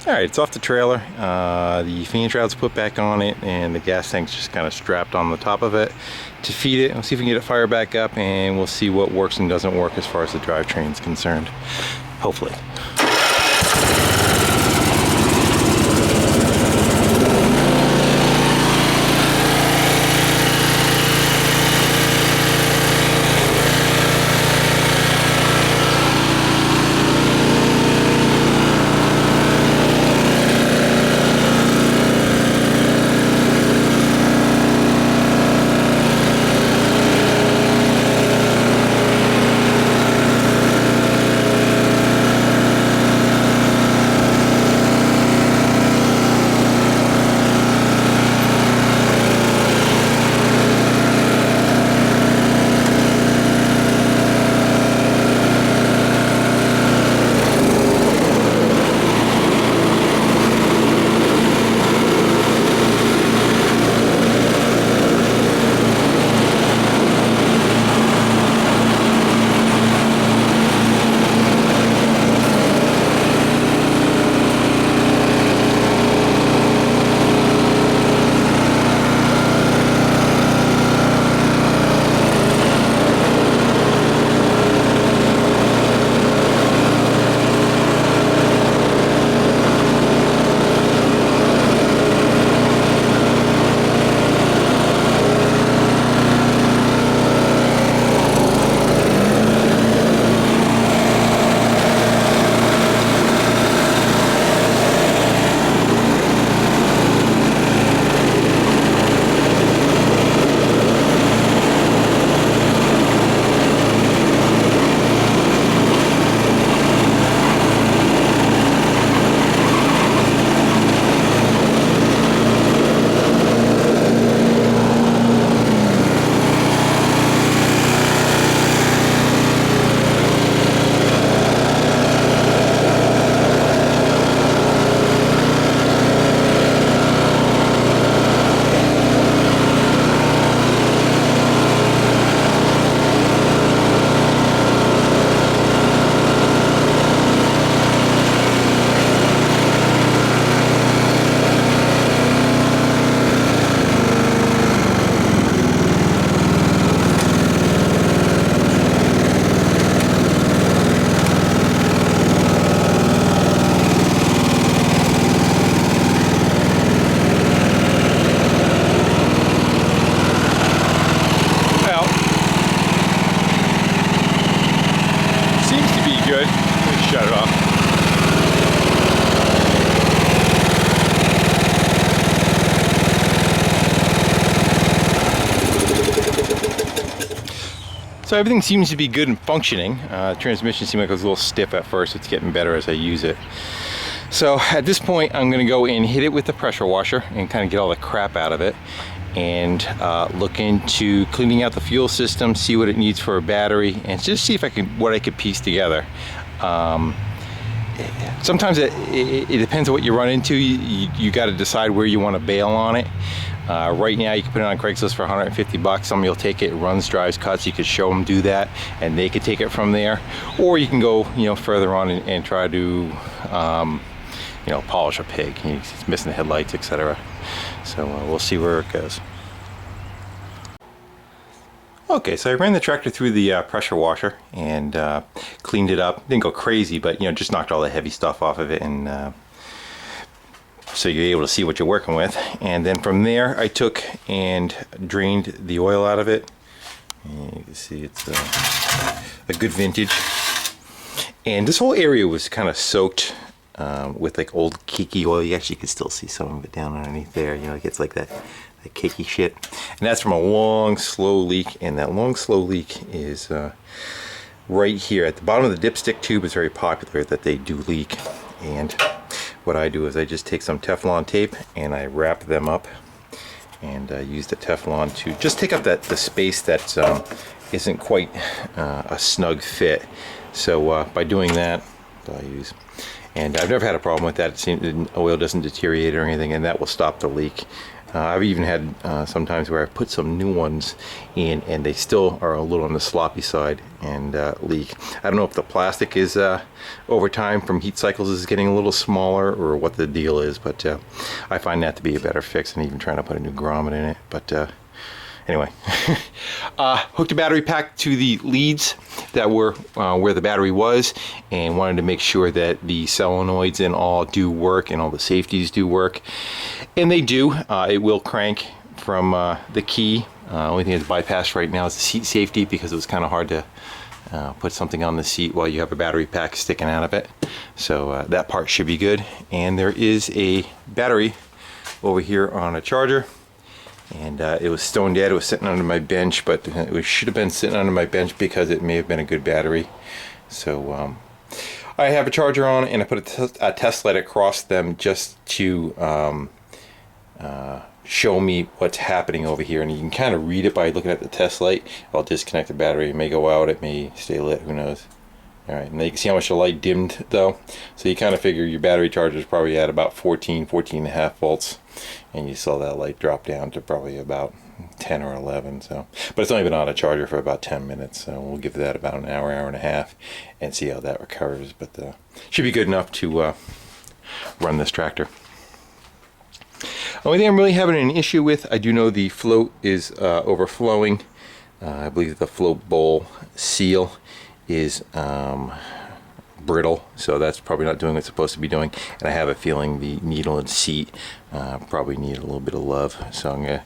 Alright, it's off the trailer. The fan shroud's put back on it, and the gas tank's just kind of strapped on the top of it to feed it. We'll see if we can get it fired back up, and we'll see what works and doesn't work as far as the drivetrain is concerned. Hopefully. Shut it off. So everything seems to be good and functioning. Transmission seemed like it was a little stiff at first. It's getting better as I use it. So at this point, I'm going to go and hit it with the pressure washer and kind of get all the crap out of it, and look into cleaning out the fuel system, see what it needs for a battery, and just see if I can what I could piece together. Sometimes it depends on what you run into. You got to decide where you want to bail on it. Right now you can put it on Craigslist for 150 bucks. Somebody will take it, runs, drives, cuts. You could show them do that, and they could take it from there. Or you can go, further on and try to, polish a pig. He's missing the headlights, etc. So we'll see where it goes. Okay, so I ran the tractor through the pressure washer and cleaned it up. Didn't go crazy, but just knocked all the heavy stuff off of it, and so you're able to see what you're working with. And then from there, I took and drained the oil out of it. And you can see it's a good vintage. And this whole area was kind of soaked with like old cakey oil. You actually can still see some of it down underneath there. It gets like that cakey shit, and that's from a long slow leak. And that long slow leak is right here at the bottom of the dipstick tube. Is very popular that they do leak, and what I do is I just take some Teflon tape and I wrap them up, and use the Teflon to just take up the space that isn't quite a snug fit. So by doing that, I use, and I've never had a problem with that. It seems the oil doesn't deteriorate or anything, and that will stop the leak. I've even had sometimes where I put some new ones in and they still are a little on the sloppy side and leak. I don't know if the plastic is over time from heat cycles is getting a little smaller or what the deal is, but I find that to be a better fix than even trying to put a new grommet in it. But anyway, hooked a battery pack to the leads that were where the battery was, and wanted to make sure that the solenoids and all do work and all the safeties do work, and they do. It will crank from the key. Only thing that's bypassed right now is the seat safety, because it was kind of hard to put something on the seat while you have a battery pack sticking out of it. So that part should be good. And there is a battery over here on a charger, and it was stone dead. It was sitting under my bench, but it should have been sitting under my bench because it may have been a good battery. So I have a charger on, and I put a test light across them just to show me what's happening over here. And you can kind of read it by looking at the test light. I'll disconnect the battery. It may go out, it may stay lit, who knows. Alright, and you can see how much the light dimmed though. So you kind of figure your battery charger is probably at about 14 and a half volts, and you saw that light drop down to probably about 10 or 11. So, but it's only been on a charger for about 10 minutes, so we'll give that about an hour and a half and see how that recovers. But should be good enough to run this tractor. Only thing I'm really having an issue with, I do know the float is overflowing. I believe the float bowl seal is brittle, so that's probably not doing what it's supposed to be doing. And I have a feeling the needle and seat probably need a little bit of love. So I'm gonna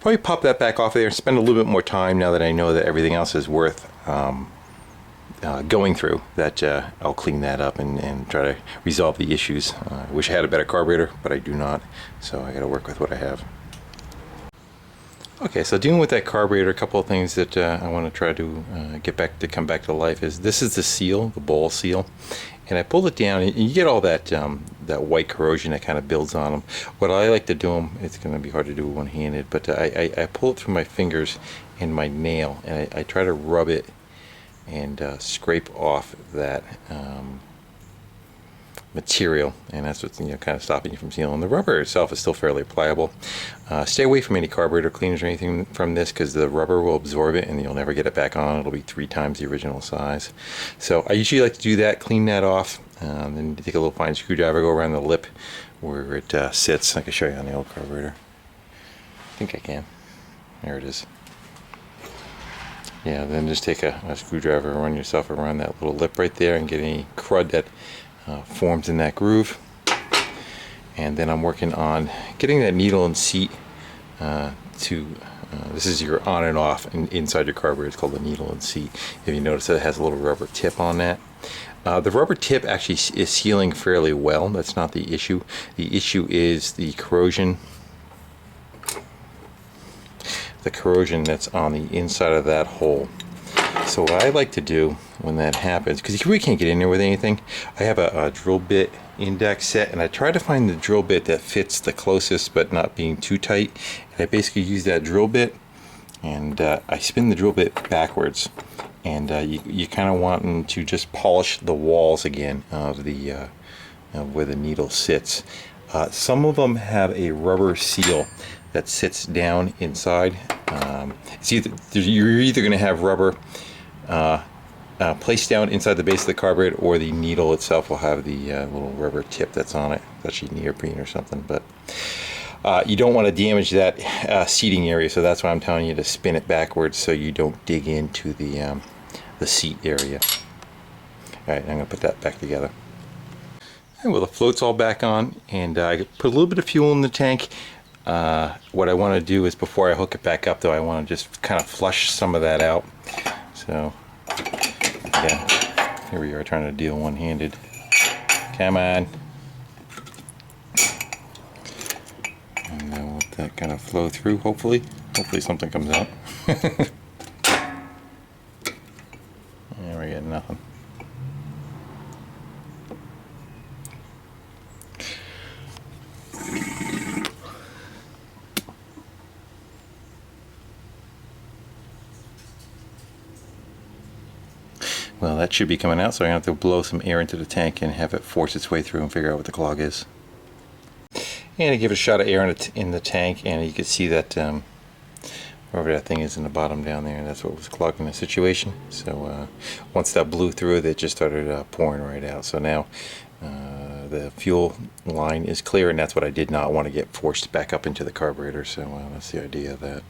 probably pop that back off of there and spend a little bit more time now that I know that everything else is worth going through. That I'll clean that up and try to resolve the issues. I wish I had a better carburetor, but I do not, so I got to work with what I have. Okay, so dealing with that carburetor, a couple of things that I want to try to come back to life is, this is the seal, the bowl seal, and I pulled it down, and you get all that that white corrosion that kind of builds on them. What I like to do them, it's going to be hard to do one-handed, but I pull it through my fingers and my nail, and I try to rub it and scrape off that material, and that's what's kind of stopping you from sealing. The rubber itself is still fairly pliable. Stay away from any carburetor cleaners or anything from this, because the rubber will absorb it and you'll never get it back on. It'll be 3 times the original size. So I usually like to do that, clean that off, then take a little fine screwdriver, go around the lip where it sits. I can show you on the old carburetor. I think I can. There it is. Yeah, then just take a screwdriver, run yourself around that little lip right there and get any crud that forms in that groove. And then I'm working on getting that needle and seat this is your on and off inside your carburetor. It's called the needle and seat. If you notice that it has a little rubber tip on that. The rubber tip actually is sealing fairly well. That's not the issue. The issue is the corrosion. The corrosion that's on the inside of that hole. So what I like to do when that happens, because you really can't get in there with anything, I have a drill bit index set, and I try to find the drill bit that fits the closest but not being too tight, and I basically use that drill bit and I spin the drill bit backwards, and you kind of wanting to just polish the walls again of the where the needle sits. Some of them have a rubber seal that sits down inside. You're either going to have rubber placed down inside the base of the carburetor, or the needle itself will have the little rubber tip that's on it. It's actually neoprene or something, but you don't want to damage that seating area, so that's why I'm telling you to spin it backwards so you don't dig into the seat area. Alright, I'm going to put that back together. And well, the float's all back on, and I put a little bit of fuel in the tank. What I want to do is, before I hook it back up though, I want to just kind of flush some of that out. So yeah, here we are trying to deal one-handed. Come on. And then let that kind of flow through, hopefully something comes out. There we get nothing. Well, that should be coming out, so I'm going to have to blow some air into the tank and have it force its way through and figure out what the clog is. And I give it a shot of air in the tank, and you can see that wherever that thing is in the bottom down there, that's what was clogging the situation. So once that blew through, it just started pouring right out. So now the fuel line is clear, and that's what I did not want to get forced back up into the carburetor. So that's the idea of that.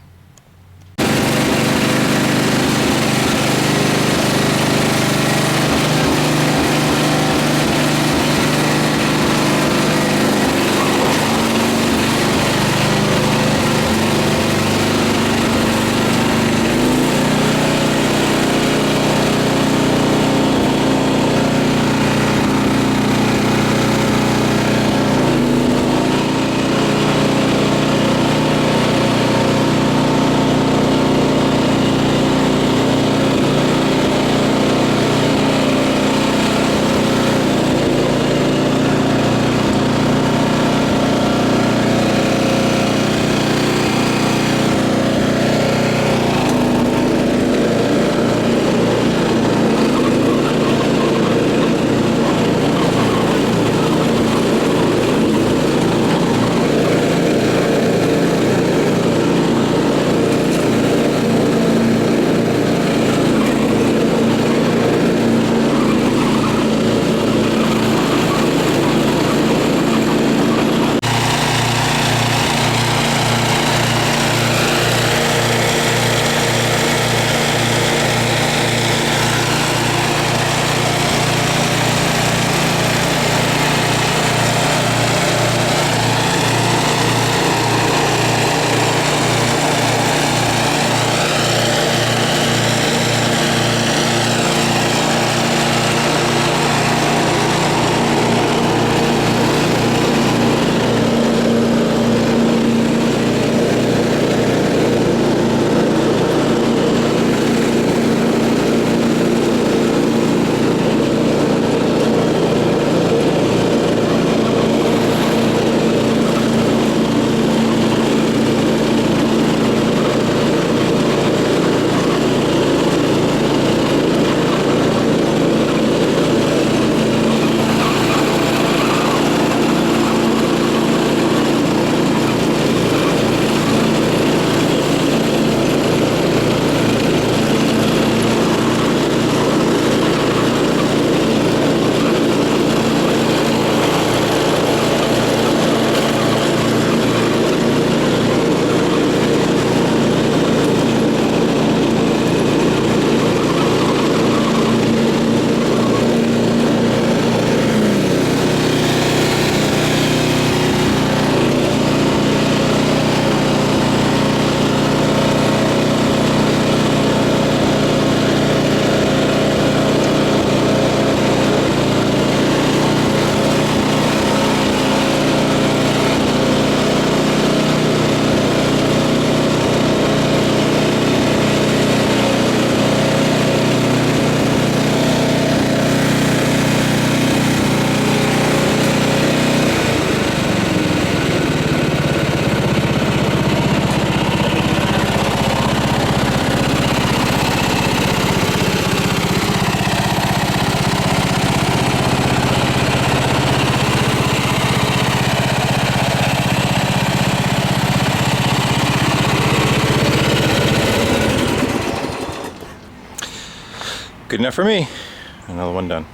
Good enough for me. Another one done.